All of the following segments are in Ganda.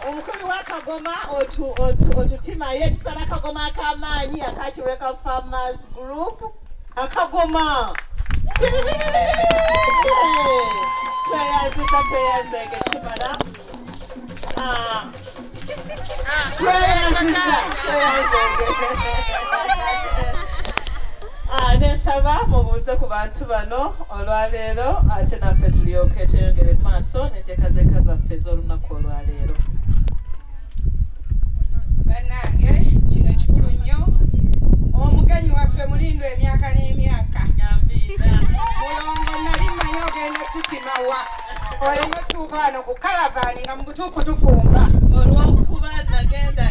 Omukulu wa Kagoma otutima yetu sana Kagoma akamanyi akakireka Farmers Group akagoma tweyazika chimala Nesaba mubuuze ku bantu bano olwaleero ate naffe tulyoke tweyongere mu maaso n'enteekateeka zaffe ez'olunaku olwaleero. Bannange kino kikulu nnyo omugenyi waffe mulindwe emyaka n'emyaka Mulongo nali mmanyi ogenda tutimawa olina otuuka wano ku kalavaani nga mu butuufu tufumba olw'okuba nagenda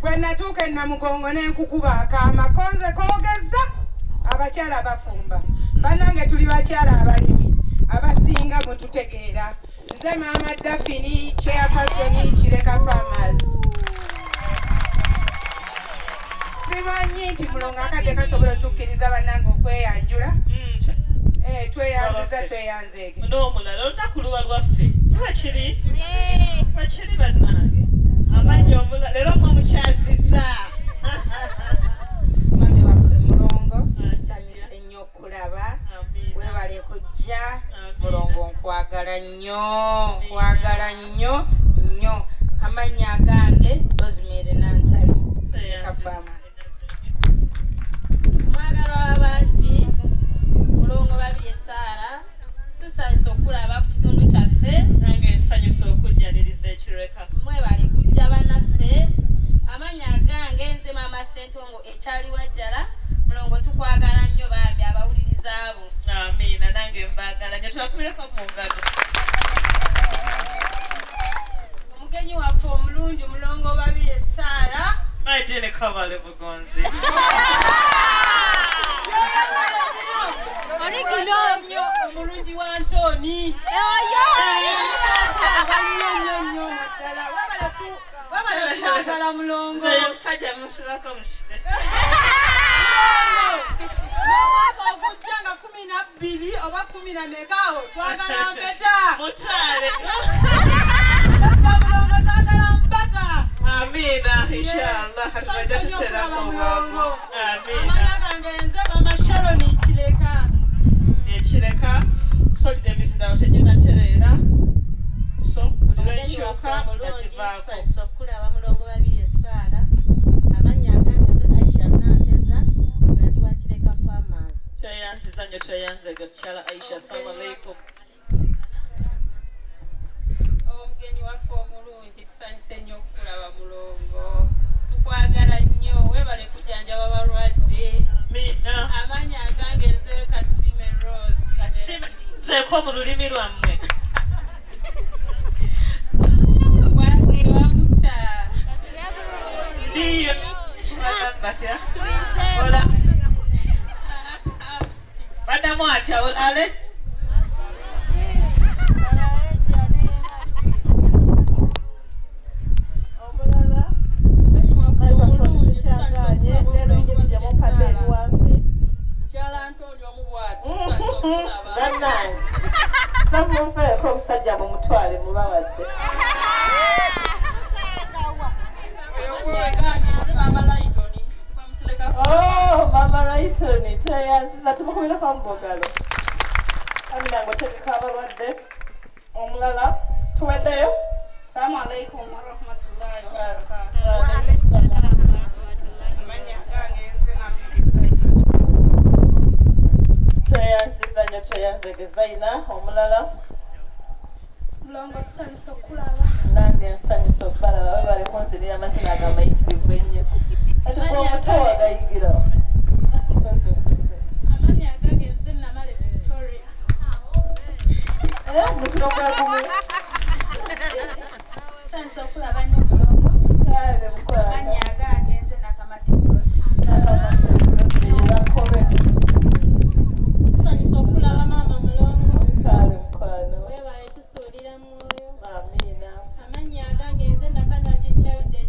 bwe natuuka e Namugongo n'enkukuba akaama konze koogeza abakyala bafumba. Bannange tuli bakyala abalimi abasinga mututegeera. Nze Maama Daphne chairperson Kireka Farmers. Simanyi nti Mulongo akadde kasobola otukkiriza bannange okweyanjula. Tweyanziza tweyanzeege. N'omulala olunaku luba lwaffe tibakiri bakiri bannange amanyi omulala leero mukyaziza mwami waffe Mulongo nsanyuse nnyo okulaba weebale kujja Mulongo nkwagala nnyo nnyo amannya agange Rosemary Nantali Kireka Farmers. Mwagalwa abangi Mulongo Babirye Saara tusanyusa okulaba ku kitundu kyaffe nange nsanyusa okunnyaniriza ekireka mwebale kujja bannaffe amannya agange nze Maama Ssentongo ekyali Wajjala Mulongo tukwagala nnyo bambi abawuliriza abo. Amina nange mbagala nyo twakumireko mu ngalo. Omugenyi waffe omulungi Mulongo Babirye Saara. Maitine kabale bugonzi. Omulungi wa Antoni. Wabala Mulongo. Musajja musibako musire. N'omwaka ogujja nga 12 oba 14 twagala mpeta. Mutwale. Mulongo twagala mpaka. Amina inshallah hatubaja tuserako Mulongo. Amina. Amanya gange nze mama Sharon Kireka. Kireka solide emizinda otegena terera. So uliwenchuka yajivaako. Sokulaba Mulongo Babirye Saara. Amanya gange nze Aisha Nanteza ngandi wa Kireka Farmers. Tweyanziza nnyo tweyanzega Kyala Aisha, assalamu alaikum. Omugenyi waffe omulungi tusanyuse nnyo okulaba Mulongo. Tukwagala nnyo weebale kujanjaba balwadde. Mina. Amanya gange nze Katusime Rose. Katusime nzeeko mu lulimi lwammwe. Wamuta. Ndiyo. Batya. Ola. Badamu atya olale. Samufeeko omusajja mumutwale mubawadde. Mama Raitoni tweyanziza tumukubireko mubogalo. Amina ng'otegeka abalwadde. Omulala tuweddeyo. Assalamu alaikum warahmatullahi wabarakatuh. Amanya gange nze Nambiriza. Tweyanziza nnyo tweyanzege Zaina. Omulala Mulongo tusanyusa okulaba. nange nsanyusa okubalaba webale kunzirira amazina agamayitirivu ennyo. Kati gwomuto wagayigira. Amanya gange nze Namale Victoria. Musiro gwagumu. Tusanyusa okulaba nnyo Mulongo. Kale mukwano. Amanya gange nze Nakamate Cross. Bakobe. Tusanyusa okulaba Maama Mulongo. Kale mukwano. Weebale tusuulira mwoyo. Amina. Amanya gange nze Nakanwagi Melde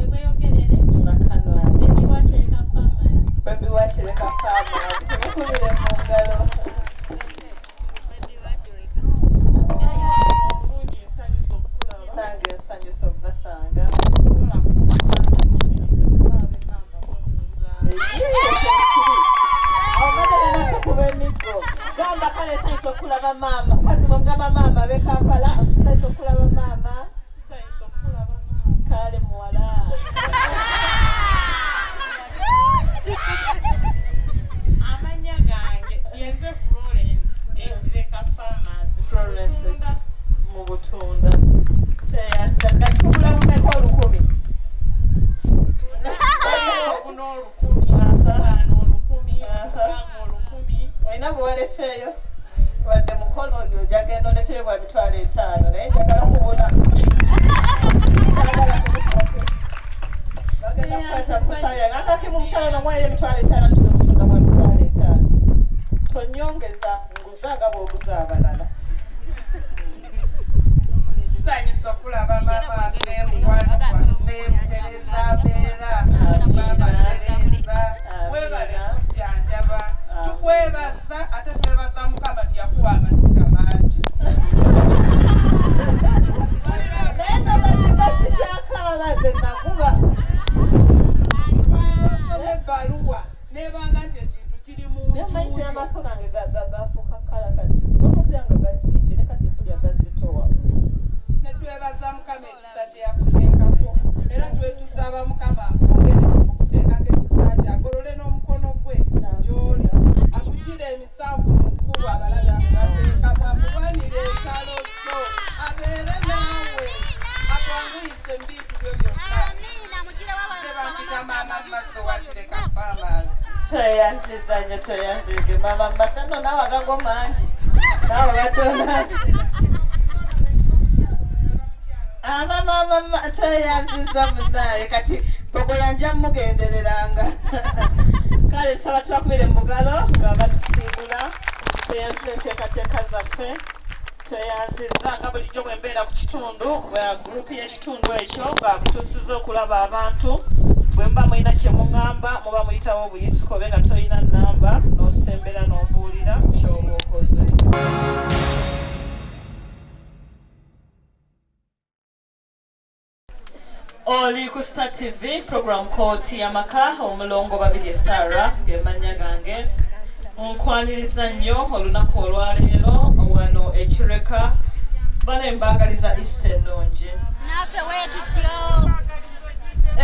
Bweyogerere. Nakanwagi. Ndi wa Kireka Farmers. Baby wa Kireka Farmers. Tumukubire mu ngalo. Nange nsanyusa okubasanga. Obadde nakukuba emiggo. Gamba kale nsanyusa okulaba maama. Kwazi bwemugamba maama ab'e Kampala. Nsanyusa okulaba maama. Kale muwala. Amanya gange yenze Florence Kireka Farmers. Florence mu Butunda. Teyanza gatubula mu meko 10. Olina bwewaleseeyo wadde mukono ogyo ojagenda ondeterebwa 5,000 naye njagala kubona agala kumusatu bagenda kukwata kusaya ngakaki mu mushalo nomweyo 5,000 tuzomutunda mwe 5,000 tonyongeza nguzaga bwoguza abalala. Tusanyusa okulaba maama waffe mukwano gwaffe Tereza Beera. Maama Tereza weebale kujjanjaba. Tukwebaza ate twebaza Mukama tiyakuwa amazika mangi. Naye nakuba Osoma ebbaluwa nebanga nti ekintu kiri mu amaizi amaaso gange gafuuka kala kati omukulya nga gazimbe ne kati mpulya gazitowa. ne twebaza Mukama ekisa kye yakuteekako era twetusaba Mukama akwongere okuteekako ekisa kye agolole n'omukono gwe gy'oli akugire emisanvu mu kkubo abalabe gye bateekamu akulwanire entalo zo abeere naawe akwanguyise mu bintu byo byonna. Ze bampita maama Maso wa Kireka Farmers. toyanzige mama basano nawe agago mangi nawe badona mama toyanziza munaye kati pogo yanja mugendereranga kale tusaba twakubire mugalo nga batusiibula toyanziza enteekateeka zaffe toyanziza nga bulijjo bwembeera ku kitundu gurupu y'ekitundu ekyo nga butuusiza okulaba abantu bwe mba mulina kye muŋŋamba muba muyitawo obuyisiko obe nga tolina nnamba n'osembera n'ombuulira ky'oba okoze. Oli ku Star TV program Kkooti YAMAKA Mulongo Babirye Sarah ng'emanya gange nkwaniriza nnyo olunaku olwaleero wano e Kireka bane mbagaliza Easther ennungi naffe weetutyo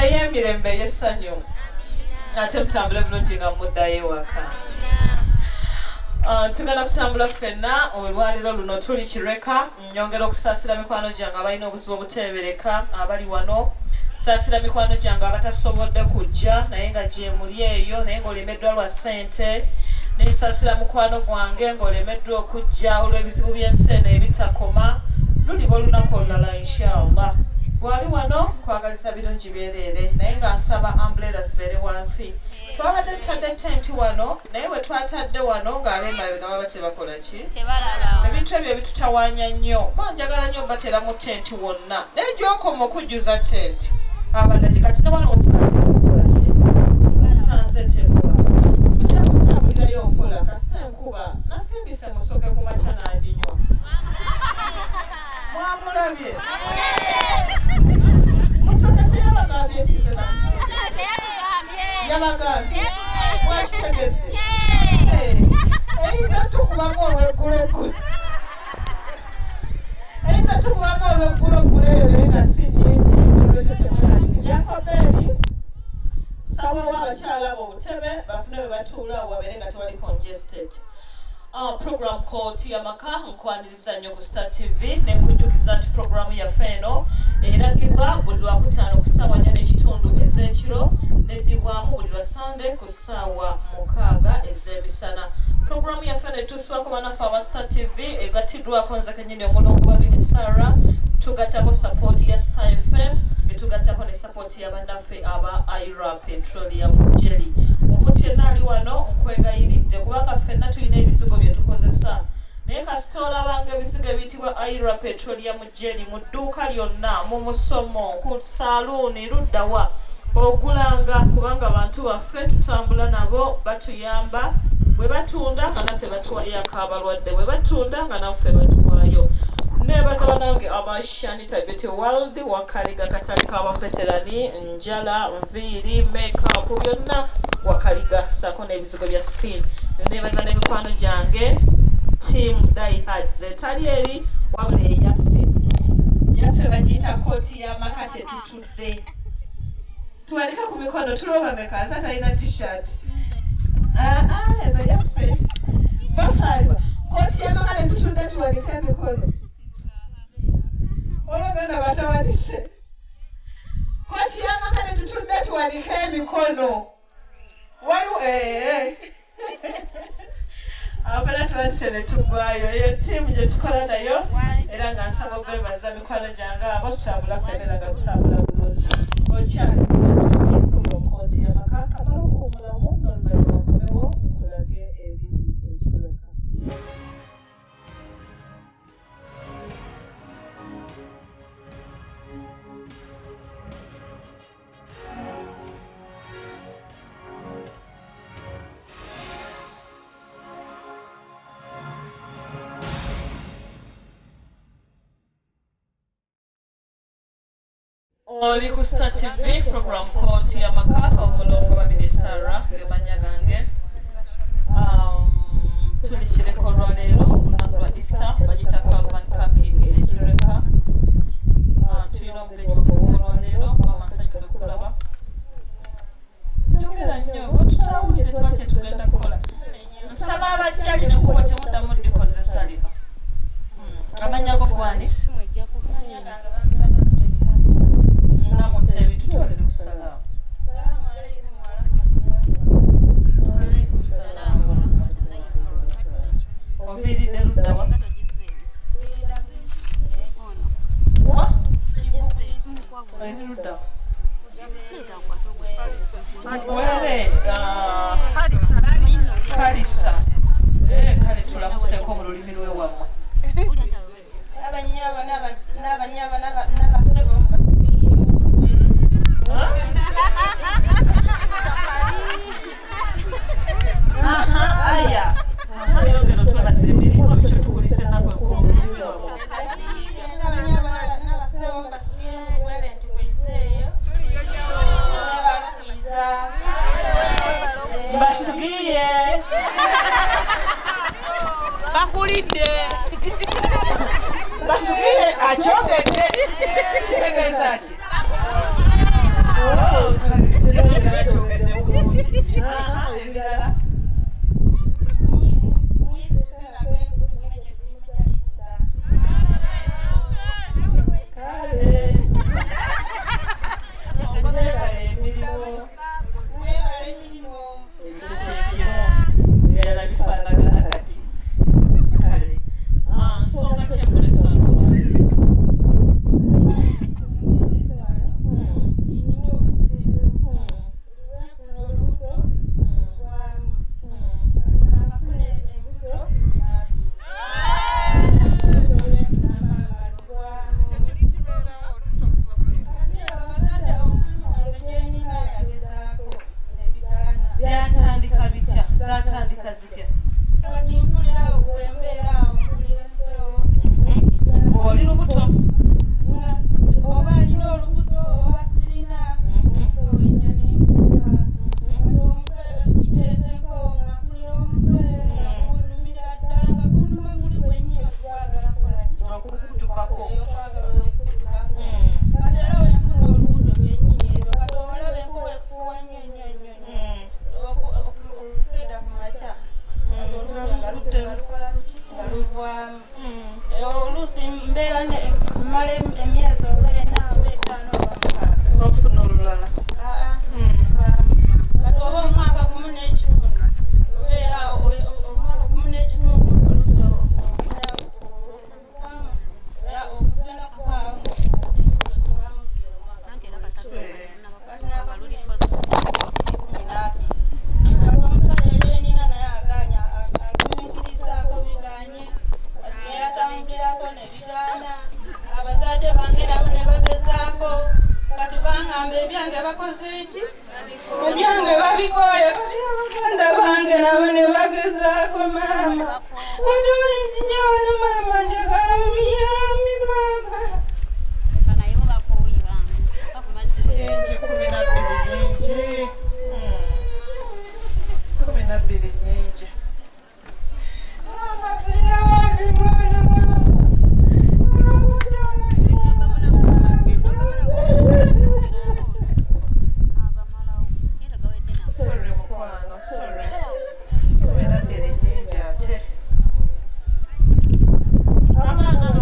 ey'emirembe ey'essanyu ate mutambule bulungi nga muddayo ewaka. Tugenda kutambula ffenna olwaleero luno tuli Kireka nyongera okusaasira mikwano gyange abalina obuzibu obuteebereka abali wano saasira mikwano gyange abatasobodde kujja naye nga gye muli eyo naye ng'olemeddwa lwa ssente n'ensaasira mukwano gwange ng'olemeddwa okujja olw'ebizibu by'ensi eno ebitakoma luliba olunaku olulala inshallah. Bwali wano kwagaliza birungi byereere naye nga nsaba umbrella zibeere wansi. Twabadde tutadde tenti wano naye bwe twatadde wano ng'ab'emabega baba tebakola ki? Ebintu ebyo bitutawaanya nnyo. Banjagala nnyo batera mu tenti wonna. Naye gy'okoma okujjuza tenti. Abadde kati ne wano osaanira okukola ki? Nsanze temuba. Tujja kutambulirayo mpola kasita enkuba nasingise musoke ku makya n'aginywa. Mwamulabye? Musoke teyabagambye nti nze namusingise. Yabagambye? Mwakitegedde? Eyinza tukubamu olw'eggulo. Eyinza tukubamu olw'eggulo eyo nga si nnyingi olwekyo temweraliikirira. Yakoberi sawawo abakyala abo obutebe bafune we batuula wabeere nga tewali congested. Program Kkooti YAMAKA nkwaniriza nnyo ku Star TV nenkujjukiza nti programu yaffe eno eragibwa buli lwakutaano ku ssaawa 4 n'ekitundu ez'ekiro neddibwamu buli lwa Sunday ku ssaawa 6 ez'emisana. Programu yaffe eno etuusibwako banaffe aba Star TV egattiddwako nze kennyini Mulongo Babirye Sarah tugattako support ya Star FM netugattako ne support ya bannaffe aba IRA Petroleum Jelly. Omuntu yenna ali wano nkwegayiridde kubanga ffenna tulina ebizigo bye tukozesa naye kasita olabanga ebizigo ebiyitibwa IRA Petroleum Jelly mu dduuka lyonna mu musomo ku saluuni luddawa ogulanga kubanga abantu baffe tutambula nabo batuyamba bwe batunda nga naffe batuwayako abalwadde bwe batunda nga naffe batuwayo. Nebaza banange abashanita Beauty World wakaliga katali k'abaveterani njala nviiri makeup byonna wakaliga sako n'ebizigo bya skin. Nebaza n'emikwano gyange team diehard zetali eri wabula yaffe bagiyita Kkooti YAMAKA tetutudde tuwalika ku mikono tuloba meka nza talina t-shirt eno yaffe basaliwa Kkooti YAMAKA netutudde tuwalika emikono olwaganda batawanise. Kkooti YAMAKA netutudde tuwalika emikono waliwo abafana tuwanise ne tugwayo eyo ttiimu gye tukola nayo era nga nsaba okwebaza mikwano gyange abo tutambula ffenera nga tutambula bulungi okyali Kkooti YAMAKA kamala okuwumulamu n'oluvannyuma nkomewo nkulage ebiri ekireka. Oli ku Star TV program Kkooti YAMAKA Mulongo Babirye Sarah ngemanya gange. Tuli Kireka olwaleero olunaku lwa Easther bagita Calvin Parking e Kireka. Tulina omugenyi waffe olwaleero bamasanyusa okulaba. Njogera nnyo otutawulire twakye tugenda kukola. Nsaba abajjali n'enkuba temuddamu ddikozesa lino. Amanya go gwani? Namutebi tutwalire ku salaamu. Eriruda. Where? Parisa. Kale tulamuseko mu lulimi lw'ewammwe. Abanyaba n'abasebo Aya. Yogero twebaza emirimu ebikyo tuwulise nagwe ku lulimi lwammwe. abanyaba n'abasebo basigire mu bwere nti kwezeeyo bakwiza Mbasigiye. bakulidde Mbasigiye akyogedde. Kitegeeza ki? Kale kitegeeza kyogedde bulungi. Ebirala. Amana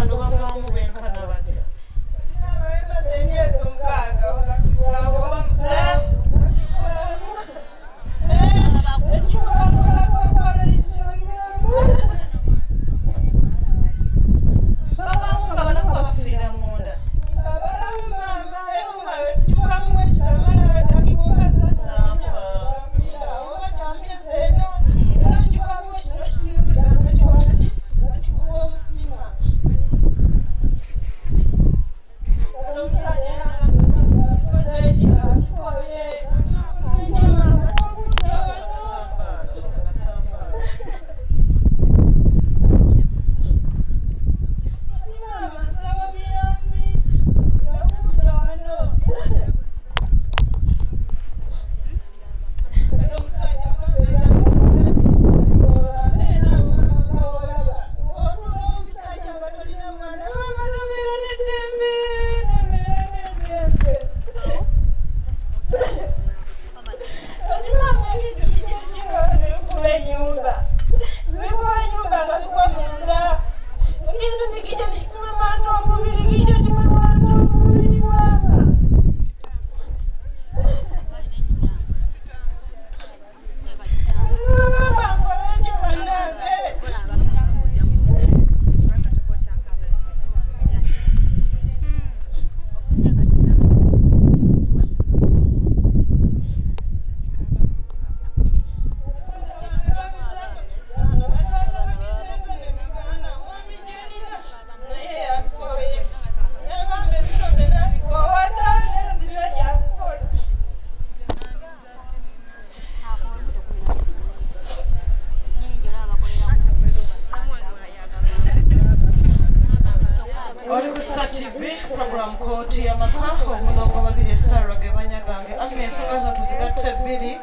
kati YAMAKA Mulongo Babirye Sarah ge banyagange ate ensonga zo tuzigatte ebbiri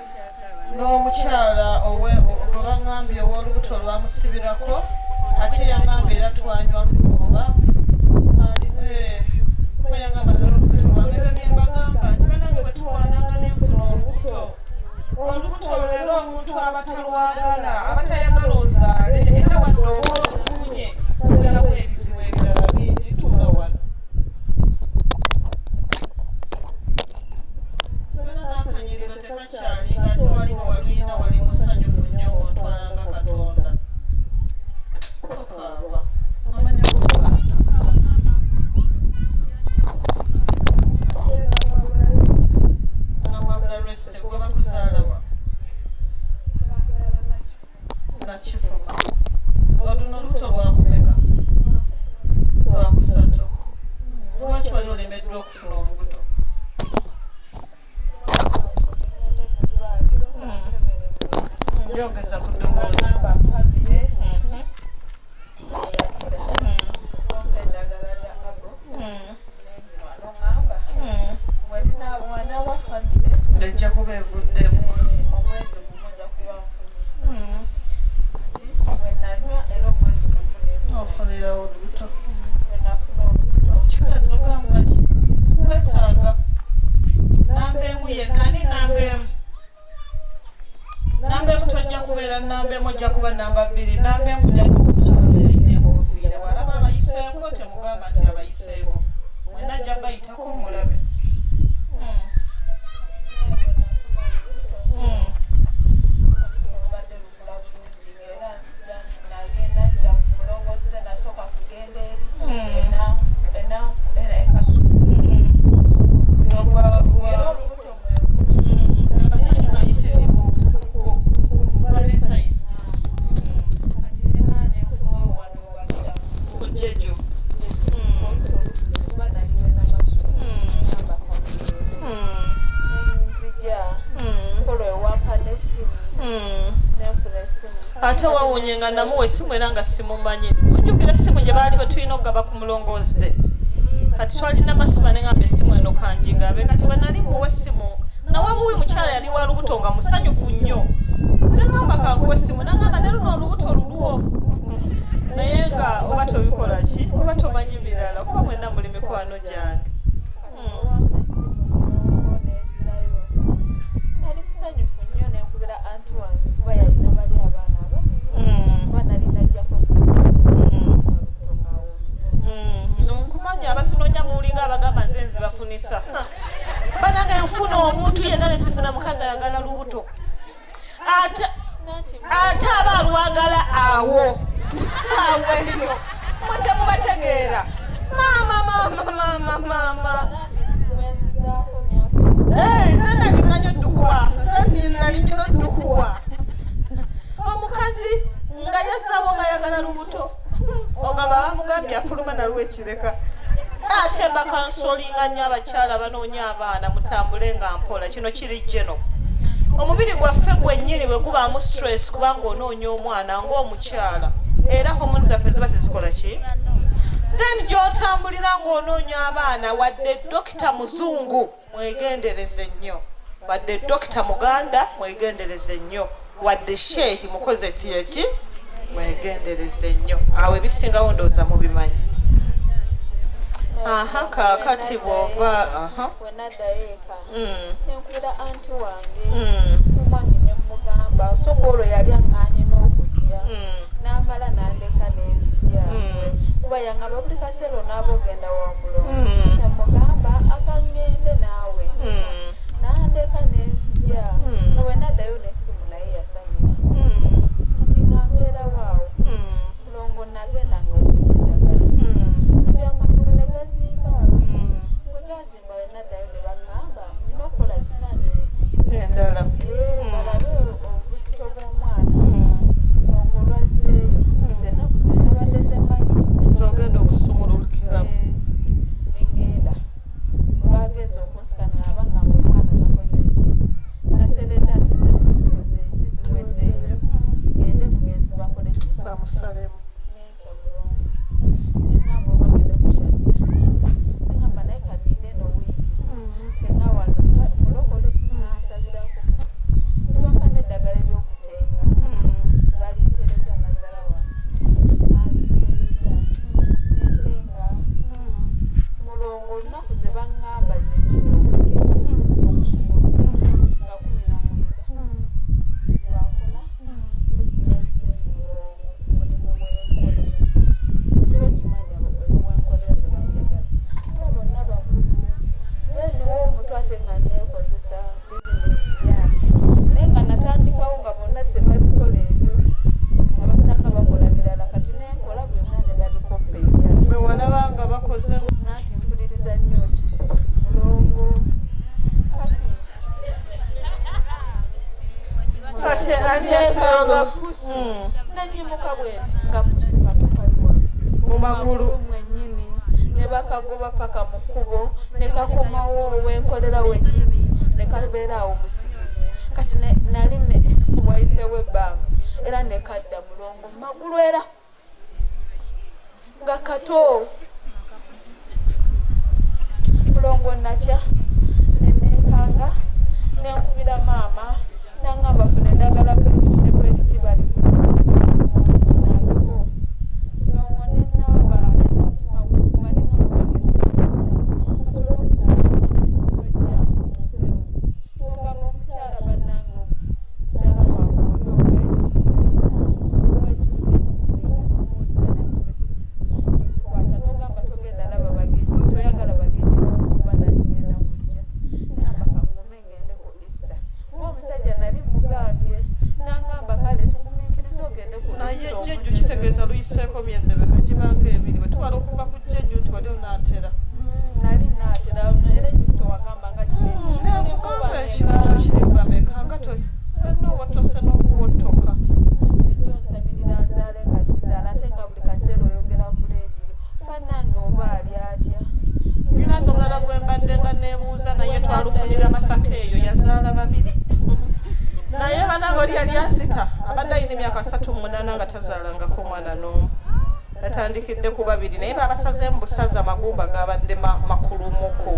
n'omukyala gwe bangambye ow'olubuto lwamusibirako ate yangambye era twanywa lukuba yangamba n'olubuto lwange ebyo bye mbagamba nti banange bwe tulwananga n'enfuna olubuto leero omuntu abatalwagala abatayagala ozaale era wadde oba olufunye kubeerawo ebizibu ebirala bingi tuula wano era n'akanyiriro tekakyali ng'ate waliwo waluyina wali musanyufu nnyo ng'ontwalanga Katonda okaaba amanya kuba namabula resite gwe bakuzaalawa nakifuma oluno luto lwakumeka lwakusatu lwaki wali olemeddwa okufuna olubuto njongeza ku ddoboozi ejja kuba evuddemu ofunirawo olubuto kikazi ogamba ki wetaaga nambeemu yennani nambeemu tojja kubeera nambeemu ojja kuba namba 2 nambeemu ojja kukyalo yalina enkofiira walaba abayiseeko temugamba nti abayiseeko mwena ajja bayitako mulabe ate wawonye nga namuwa essimu era nga simumanyi ojjukira essimu gye baali betulina okugaba ku mulongoozide kati twalina masimu neŋamba essimu eno kanjigabe kati bwenali muwa essimu nawabuwe mukyala yali wa lubuto nga musanyufu nnyo neŋamba kankuwa essimu nagamba ne luno olubuto lulwo naye nga oba tobikola ki oba tomanyi birala kuba mwenna muli mikwano gyange abasinonya mulinga abagamba nze nzibafunisa bananga enfuna omuntu yenna nezifuna mukazi ayagala lubuto ate aba alwagala awo saawa eyo mwetemubategeera mama nze nalinganyo ddukuwa omukazi nga yasawo nga ayagala lubuto ogamba bamugambye afuluma nalwekireka ate bakansolinga nnyo abakyala banoonya abaana mutambule nga mpola kino kiri jeno omubiri gwaffe gwennyini bwe gubaamu stress kubanga onoonya omwana ng'omukyala era homoni zaffe ziba tezikola ki then gy'otambulira ng'onoonya abaana wadde dokita muzungu mwegendereze nnyo wadde dokita muganda mwegendereze nnyo wadde sheehi mukoze tiyeki mwegendereze nnyo awo ebisingawo ndowooza mubimanyi kakati bw'ova wenaddayo eka nenkubira anti wange omwami nemugamba osooka olwo yali aŋŋaanye n'okujja n'amala n'andeka n'enzija kuba yangamba buli kaseera onaaba ogenda wa Mulongo nemugamba akaŋŋende naawe n'andeka n'enzija wenaddayo n'essimu naye yasanyuka kati nga mbeerawo awo Mulongo nagenda ng'okunyendagala wegazimba wenaddayo ne baŋŋamba nina okukola sikani endala balabe obuzito bw'omwana Mulongo olwazzeeyo ennaku ze zabadde zemmanyi zogenda okusumulukiramu engenda ate nga neekozesa bizinesi yange naye nga natandikawo nga bonna tebabikola ebyo nabasanga bakola birala kati nenkola byonna ne babikoppa ebyala bwe walaba nga bakoze nati mpuliriza nnyo ki mulongo kati anekanga pusi nenyimuka bwenti nga pusi katokaliwa mu magulu mwennyini ne bakagoba paka mu kkubo ne kakomawo wenkolera wennyini ne kabeeraawo musigiri kati nali wayiseewo ebbanga era ne kadda mulongo mu magulu era nga kato mulongo natya neneekanga nenkubira maama nangamba funa eddagala bwekiti ne bwekiti bali nabiko mulongo nenaaba nemutima gweguba nengamubagenda ogamba omukyala bannange omukyala wange olwekikuta ekinene nga simuuliza nemubisi tukwata nogamba togenda laba bagenyi toyagala bagenyi nokuba naligenda kujja nagamba kangume ngende ku Easther omusajja nali mugambye nangamba kale tugumiikiriza ogende ku naye jjejju kitegeeza luyiseeko myezi emeka gibanga ebiri bwe tubala okuva ku jjejju nti wali onaatera nali naatera era ekintu wagamba nga nekugamba ekintu kirimba meka nga nowotose n'okuwotoka onsabirira nzaale nga sizaala ate nga buli kaseera oyogera ku leediyo bannange oba ali atya nange omulala gwe mbadde nga neebuuza naye twalufunira Masaka eyo yazaala babiri naye banange oli yali anzita abadde alina emyaka 38 nga tazaalangako omwana n'omu yatandikidde ku babiri naye babasaze mu busaza magumba gabadde makulumuko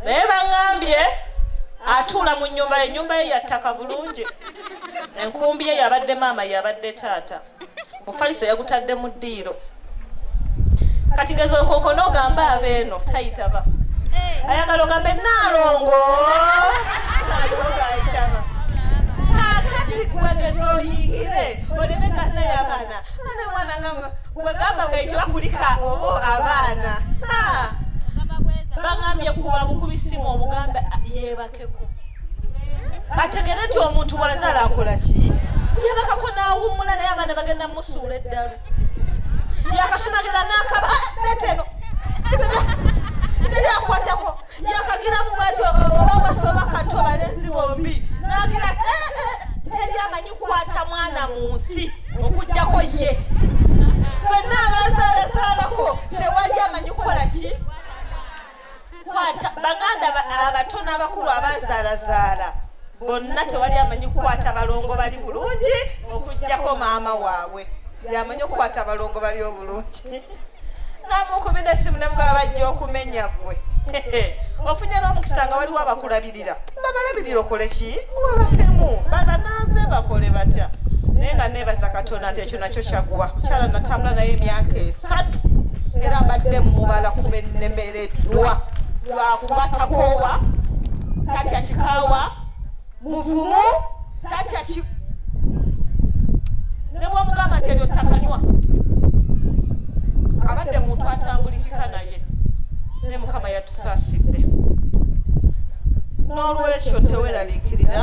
naye baŋŋambye atuula mu ennyumba ye yattaka bulungi enkumbi ye yabadde maama yabadde taata mufaliso yagutadde mu ddiiro kati gezo okoko n'ogamba abeeno tayitaba ayagala ogambe Naalongo ayitaba kakati gwegeza oyingire oleme naye abaana ane mwana nga gwegamba gaitibwa kulika obo abaana baŋŋambye kuba bukubisimu omugambe yeebakeko ategere nti omuntu bwazaala akola ki yeebakako n'awummula naye abaana bagenda musuula eddalu yakasumagera n'akaba neteno teri akwatako yakagiramu bwati oba basoba kato balenzi bombi nagira teri amanyi kukwata mwana mu nsi okuggyako ye fenna abazaala-zaalako tewali amanyi kukola ki kwata baganda abatono abakulu abazaala-zaala bonna tewali amanyi kukwata balongo bali bulungi okuggyako maama waabwe yamanyi okukwata abalongo bali obulungi namukubira essimu ne bwaba bajja okumenya gwe ofunye n'omukisa nga waliwo abakulabirira babalabirira okole ki wabakemu banaaze bakole batya naye nga neebaza Katonda nti ekyo nakyo kyaggwa mukyala natambula naye emyaka 3 era mbadde mubala kuba ennemereddwa lwakubatakoowa kati akikaawa muvumu kati ne bwomugamba nti eryo ttakanywa abadde muntu atambulikika naye ne Mukama yatusaasidde n'olwekyo teweraliikirira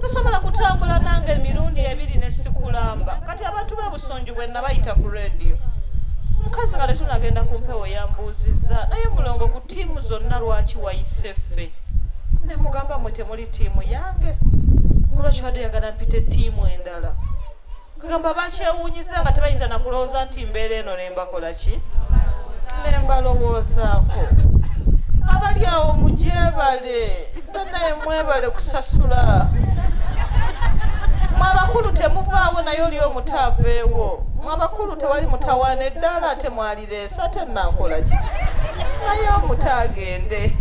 tosobola kutambula nange emirundi 2 ne sikulamba kati abantu babusonju bwe nabayita ku radio mukazi nga tunagenda ku mpewo yambuuzizza naye mulongo ku tiimu zonna lwaki wayise ffe ne mugamba mwe temuli tiimu yange lwaki wadde yagala mpite tiimu endala kagamba bakyewuunyiza nga tebayinza nakulowooza nti mbeera eno nembakola ki nembalowoozaako abali awo mujeebale Naye mwebale kusasula. Mwabakulu temuvaawo naye oli omutaaveewo. Mwabakulu tewali mutawaana eddala ate mwalireesa ate nnakola ki? Naye omutaagende.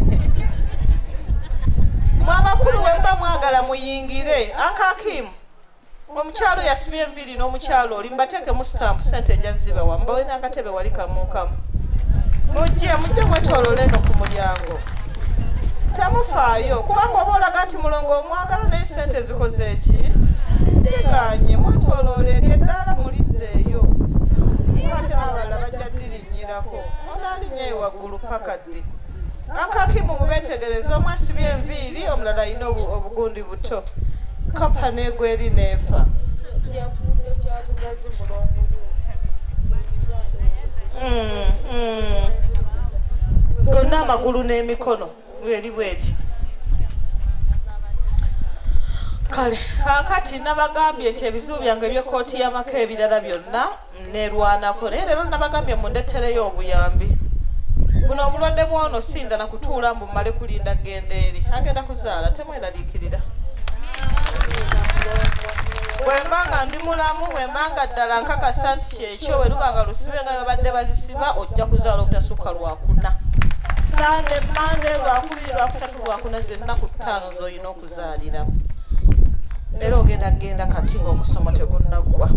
Mwabakulu bwe mba mwagala muyingire. Ankakimu omukyalo yasibye enviiri n'omukyalo oli mbateekemu sitampu ssente enjazibawa mbawe n'akatebe wali kamukamu. Mujje mwetoolole eno ku mulyango. Temufaayo kubanga oba olaga nti Mulongo omwagala naye ssente zikoze eki? Ziganye mwetooloole eri eddaala muliseeyo. Ate n'abalala bajja ddirinnyirako. Ono alinnyeyo waggulu paka ddi. Ankakimu mubeetegereza omu asibye enviiri omulala alina obugundi buto. Kapa n'egwa eri n'efa. Gonna amagulu n'emikono bweri bweti. Kale kakati nabagambye nti ebizibu byange by'ekkooti y'amaka ebirala byonna neerwanako naye leero nabagambye mundettereyo obuyambi. Buno obulwadde bwono sinda na kutuula mbu mmale kulinda genda eri agenda kuzaala temweraliikirira. Bwembanga ndi mulamu bwembanga ddala nkakasa nti kyekyo bwe lubanga lusibe nga babadde bazisiba ojja kuzaala obutasukka lwakuna. Sande Mande lwakubiri lwakusatu lwakuna zennaku 5 z'olina okuzaalira. Leero ogenda kati ng'omusomo tegunnaggwa.